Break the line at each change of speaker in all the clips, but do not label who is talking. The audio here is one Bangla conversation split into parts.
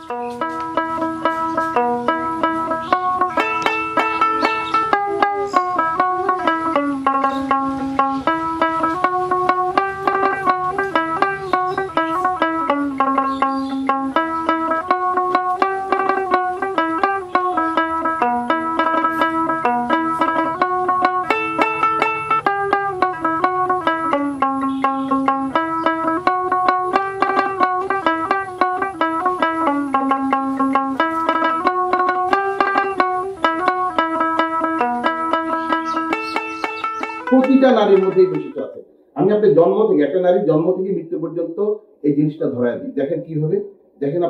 প্রতিটা নারীর মধ্যে এই বৈশিষ্ট্য আছে। আমি আপনার জন্ম থেকে, একটা নারীর জন্ম থেকে মৃত্যু পর্যন্ত এই জিনিসটা ধরায় দিই। দেখেন কিভাবে, দেখেন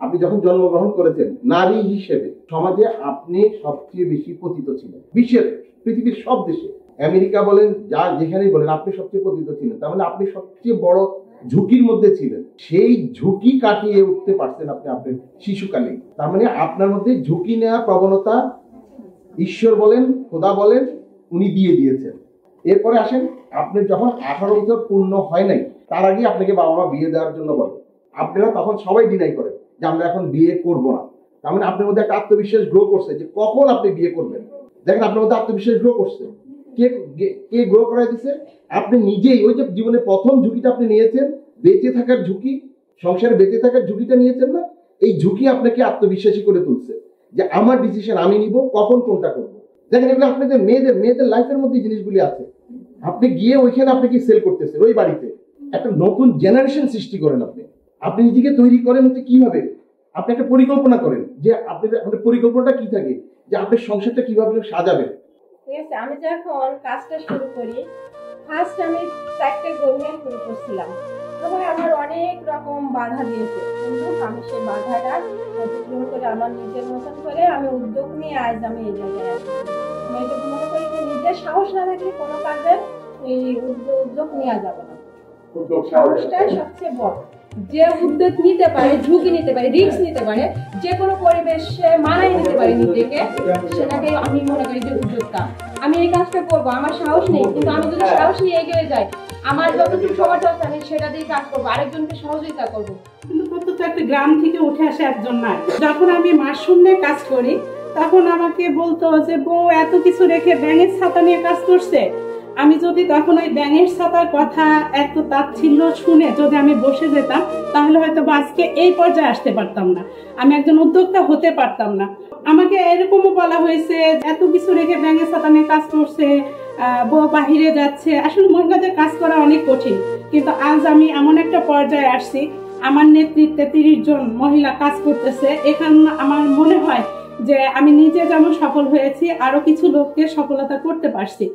আপনি যখন জন্মগ্রহণ করেছেন নারী হিসেবে সমাজে আপনি সবচেয়ে বেশি পতিত ছিলেন। বিশ্বের, পৃথিবীর সব দেশে, আমেরিকা বলেন, যা যেখানেই বলেন, আপনি সবচেয়ে পতিত ছিলেন। তার মানে আপনি সবচেয়ে বড় ঝুঁকির মধ্যে ছিলেন। সেই ঝুঁকি কাটিয়ে উঠতে পারছেন আপনি আপনার শিশুকালেই। তার মানে আপনার মধ্যে ঝুঁকি নেওয়ার প্রবণতা ঈশ্বর বলেন, খোদা বলেন, উনি দিয়ে দিয়েছেন। এরপরে আসেন, আপনি যখন 18 বছর পূর্ণ হয় নাই, তার আগে আপনাকে বাবা মা বিয়ে দেওয়ার জন্য বলে, আপনারা তখন সবাই ডিনাই করেন যে আমরা এখন বিয়ে করব না। তার মানে আপনার মধ্যে একটা আত্মবিশ্বাস গ্রো করছে যে কখন আপনি বিয়ে করবেন। দেখেন আপনার মধ্যে আত্মবিশ্বাস গ্রো করছে। কে গ্রো করাই দিচ্ছে? আপনি নিজেই। ওই যে জীবনে প্রথম ঝুঁকিটা আপনি নিয়েছেন, বেঁচে থাকার ঝুঁকি, সংসারে বেঁচে থাকার ঝুঁকিটা নিয়েছেন না, এই ঝুঁকি আপনাকে আত্মবিশ্বাসী করে তুলছে যে আমার ডিসিশন আমি নিব, কখন কোনটা করবো। দেখেন এগুলো আপনাদের মেয়েদের লাইফের মধ্যে জিনিসগুলি আছে। আপনি গিয়ে ওইখানে আপনি কি সেল করতেছেন, ওই বাড়িতে একটা নতুন জেনারেশন সৃষ্টি করেন। আপনি নিজেকে তৈরি করেন হচ্ছে কিভাবে, আপনি একটা পরিকল্পনা করেন যে আপনাদের পরিকল্পনাটা কি থাকে, যে আপনার সংসারটা কিভাবে সাজাবেন।
ঠিক আছে, আমি যখন কাজটা শুরু করি, ফার্স্ট আমি 4টে গোল নিয়ে শুরু করছিলাম। তবে আমার অনেক রকম বাধা দিয়েছে, কিন্তু আমি সেই বাধাটা অতিক্রম করে আমার নিজের মতন করে আমি উদ্যোগ নিয়ে আজ আমি এই জায়গায় আছি। আমি এটা মনে করি যে নিজের সাহস না থাকলে কোনো কাজে এই উদ্যোগ নেওয়া যাবে না। সাহসটাই সবচেয়ে বড়। যে উদ্যোগ নিতে পারে, ঝুঁকি নিতে পারে, রিস্ক নিতে পারে, যে কোনো পরিবেশে মানায় নিতে পারে নিজেকে, সেটাকে আমি মনে করি যে উদ্যোক্তা। আমি এই কাজটা করবো, আমার সাহস নেই, কিন্তু আমি যদি সাহস নিয়ে এগিয়ে যাই, আমার যতটুকু সামর্থ্য আছে আমি সেটা দিয়ে কাজ করবো, আরেকজনকে সহযোগিতা করবো।
কিন্তু প্রত্যেকটা একটা গ্রাম থেকে উঠে আসে একজন নারী। যখন আমি মাশরুম কাজ করি, তখন আমাকে বলতো যে বউ এত কিছু রেখে ব্যাঙের ছাতা নিয়ে কাজ করছে। আমি যদি তখন ওই ব্যাঙের ছাতার কথা এত তাচ্ছিল্য শুনে যদি আমি বসে যেতাম, তাহলে হয়তো আজকে এই পর্যায়ে আসতে পারতাম না, আমি একজন উদ্যোক্তা হতে পারতাম না। আমাকে এরকমও বলা হয়েছে এত কিছু রেখে ব্যাঙের ছাতা নিয়ে কাজ করছে, বউ বাহিরে যাচ্ছে। আসলে মহিলাদের কাজ করা অনেক কঠিন, কিন্তু আজ আমি এমন একটা পর্যায়ে আসছি, আমার নেতৃত্বে 30 জন মহিলা কাজ করতেছে। এখানে আমার মনে হয় যে আমি নিজে যেমন সফল হয়েছি, আরো কিছু লোককে সফলতা করতে পারছি।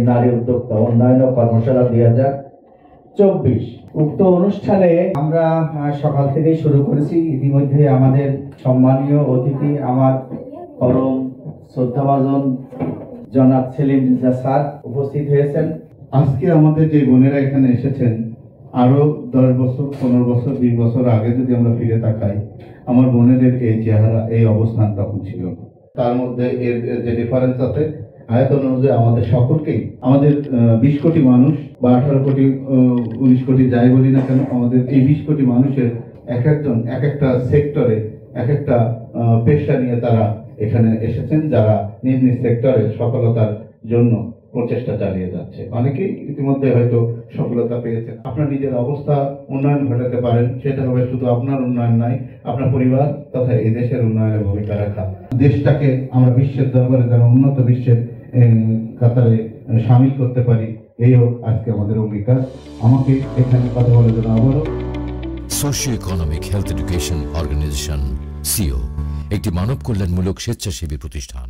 নারী উদ্যোক্তা উন্নয়ন কর্মশালা 2024 উক্ত অনুষ্ঠানে আমরা সকাল থেকেই শুরু করেছি। ইতিমধ্যে আমাদের সম্মানীয় অতিথি, আমার পরম শ্রদ্ধাভাজন জনাব সেলিম রিজা স্যার উপস্থিত হয়েছেন।
আজকে আমাদের যে বোনেরা এখানে এসেছেন, আরো 10 বছর 15 বছর 20 বছর আগে যদি আমরা ফিরে তাকাই, আমার বোনেদের এই চেহারা, এই অবস্থান তখন ছিল। তার মধ্যে এর যে ডিফারেন্স আছে আয়তন অনুযায়ী আমাদের সকলকেই, আমাদের 20 কোটি মানুষ বা 18 কোটি 19 কোটি যাই বলি না কেন, আমাদের এই 20 কোটি মানুষের এক একজন এক একটা সেক্টরে এক একটা পেশা নিয়ে তারা এখানে এসেছেন, যারা নিজ নিজ সেক্টরে সফলতার জন্য প্রচেষ্টা চালিয়ে যাচ্ছে। অনেকেই ইতিমধ্যে হয়তো সফলতা পেয়েছেন। আপনার নিজের অবস্থা উন্নয়ন ঘটাতে পারেন, সেটা হবে শুধু আপনার উন্নয়ন নয়, আপনার পরিবার তথা এই দেশের উন্নয়নে ভূমিকা রাখা। দেশটাকে আমরা বিশ্বের দরবারে যেন উন্নত বিশ্বের কাতারে সামিল করতে পারি, এই হোক আজকে আমাদের অঙ্গীকার। আমাকে এখানে কথা বলার জন্য আবারও।
Socio economic health education organization সিও একটি মানব কল্যাণমূলক স্বেচ্ছাসেবী প্রতিষ্ঠান।